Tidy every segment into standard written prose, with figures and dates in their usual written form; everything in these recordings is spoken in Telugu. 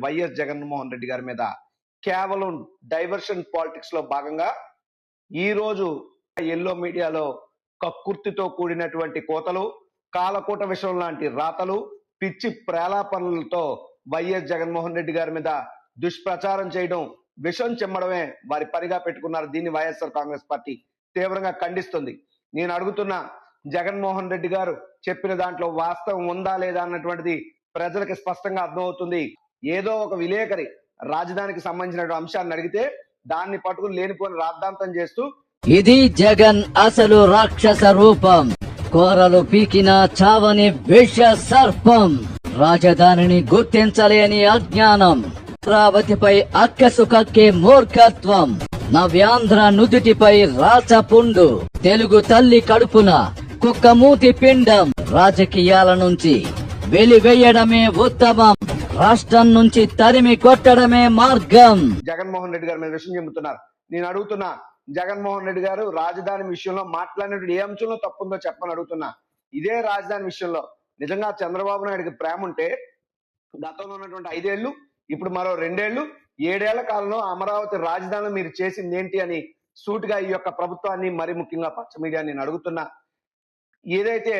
వైఎస్ జగన్మోహన్ రెడ్డి గారి మీద కేవలం డైవర్షన్ పాలిటిక్స్ లో భాగంగా ఈ రోజు ఎల్లో మీడియాలో కక్కుర్తితో కూడినటువంటి కోతలు, కాలకూట విషయం లాంటి రాతలు, పిచ్చి ప్రేలాపనలతో వైఎస్ జగన్మోహన్ రెడ్డి గారి మీద దుష్ప్రచారం చేయడం, విషం చెమ్మడమే వారి పనిగా పెట్టుకున్నారు. దీన్ని వైఎస్ఆర్ కాంగ్రెస్ పార్టీ తీవ్రంగా ఖండిస్తుంది. నేను అడుగుతున్నా, జగన్మోహన్ రెడ్డి గారు చెప్పిన దాంట్లో వాస్తవం ఉందా లేదా అన్నటువంటిది ప్రజలకు స్పష్టంగా అర్థమవుతుంది. ఏదో ఒక విలేకరి రాజధానికి సంబంధించిన అంశాన్ని అడిగితే దాన్ని పట్టుకుని లేనిపోని రాద్ధాంతం చేస్తూ, ఇది జగన్ అసలు రాక్షస రూపం, కోరలు పీకిన చావని విష సర్పం, రాజధానిని గుర్తించలేని అజ్ఞానం, అమరావతిపై అక్కసు కక్కే మూర్ఖత్వం, నవ్యాంధ్ర నుదుటిపై రాచపుండు, తెలుగు తల్లి కడుపున కుక్కమూతి పిండం, రాజకీయాల నుంచి వెలివేయడమే ఉత్తమం, రాష్ట్రం నుంచి తరిమి కొట్టడమే మార్గం. జగన్మోహన్ రెడ్డి గారి మీద విషయం చెబుతున్నారు. నేను అడుగుతున్నా, జగన్మోహన్ రెడ్డి గారు రాజధాని విషయంలో మాట్లాడినటువంటి ఏ అంశంలో తప్పుందో చెప్పని అడుగుతున్నా. ఇదే రాజధాని విషయంలో నిజంగా చంద్రబాబు నాయుడికి ప్రేమ ఉంటే గతంలో ఉన్నటువంటి 5 ఏళ్లు, ఇప్పుడు మరో 2 ఏళ్లు, 7 ఏళ్ల కాలంలో అమరావతి రాజధానిలో మీరు చేసింది ఏంటి అని సూటిగా ఈ యొక్క ప్రభుత్వాన్ని, మరి ముఖ్యంగా పచ్చ మీడియా నేను అడుగుతున్నా. ఏదైతే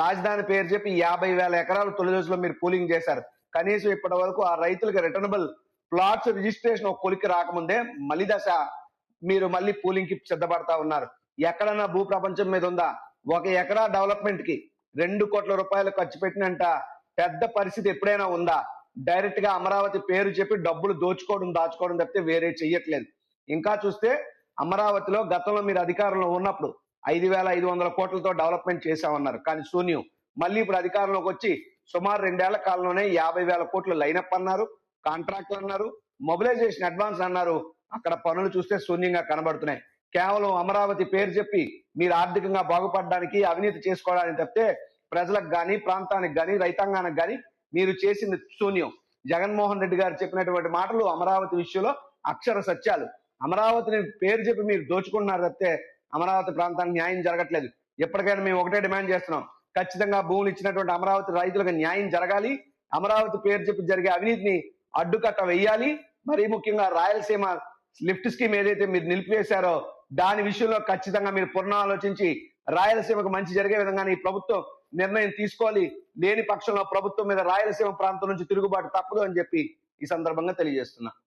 రాజధాని పేరు చెప్పి 50,000 ఎకరాలు తొలి రోజులో మీరు పూలింగ్ చేశారు, కనీసం ఇప్పటి వరకు ఆ రైతులకు రిటర్నబుల్ ప్లాట్స్ రిజిస్ట్రేషన్ ఒక కొలికి రాకముందే మళ్ళీ దశ మీరు మళ్ళీ పూలింగ్ కి సిద్ధపడతా ఉన్నారు. ఎక్కడన్నా భూ ప్రపంచం మీద ఉందా? 1 ఎకరా డెవలప్మెంట్ కి 2 కోట్ల రూపాయలు ఖర్చు పెట్టినంత పెద్ద పరిస్థితి ఎప్పుడైనా ఉందా? డైరెక్ట్ గా అమరావతి పేరు చెప్పి డబ్బులు దాచుకోవడం తప్పితే వేరే చెయ్యట్లేదు. ఇంకా చూస్తే అమరావతిలో గతంలో మీరు అధికారంలో ఉన్నప్పుడు 5,500 కోట్లతో డెవలప్మెంట్ చేశామన్నారు, కానీ శూన్యం. మళ్ళీ ఇప్పుడు అధికారంలోకి వచ్చి సుమారు 2 ఏళ్ల కాలంలోనే 50,000 కోట్లు లైనప్ అన్నారు, కాంట్రాక్ట్ అన్నారు, మొబిలైజేషన్ అడ్వాన్స్ అన్నారు. అక్కడ పనులు చూస్తే శూన్యంగా కనబడుతున్నాయి. కేవలం అమరావతి పేరు చెప్పి మీరు ఆర్థికంగా బాగుపడడానికి, అవినీతి చేసుకోవడానికి తప్పితే ప్రజలకు గాని, ప్రాంతానికి గాని, రైతాంగానికి గాని మీరు చేసింది శూన్యం. జగన్మోహన్ రెడ్డి గారు చెప్పినటువంటి మాటలు అమరావతి విషయంలో అక్షర సత్యాలు. అమరావతిని పేరు చెప్పి మీరు దోచుకుంటున్నారు తప్పితే అమరావతి ప్రాంతానికి న్యాయం జరగట్లేదు. ఎప్పటికైనా మేము ఒకటే డిమాండ్ చేస్తున్నాం, ఖచ్చితంగా భూములు ఇచ్చినటువంటి అమరావతి రైతులకు న్యాయం జరగాలి. అమరావతి పేరు చెప్పి జరిగే అవినీతిని అడ్డుకట్ట వేయాలి. మరీ ముఖ్యంగా రాయలసీమ లిఫ్ట్ స్కీమ్ ఏదైతే మీరు నిలిపివేశారో దాని విషయంలో ఖచ్చితంగా మీరు పునరాలోచించి రాయలసీమకు మంచి జరిగే విధంగా ఈ ప్రభుత్వం నిర్ణయం తీసుకోవాలి. లేని పక్షంలో ప్రభుత్వం మీద రాయలసీమ ప్రాంతం నుంచి తిరుగుబాటు తప్పదు అని చెప్పి ఈ సందర్భంగా తెలియజేస్తున్నా.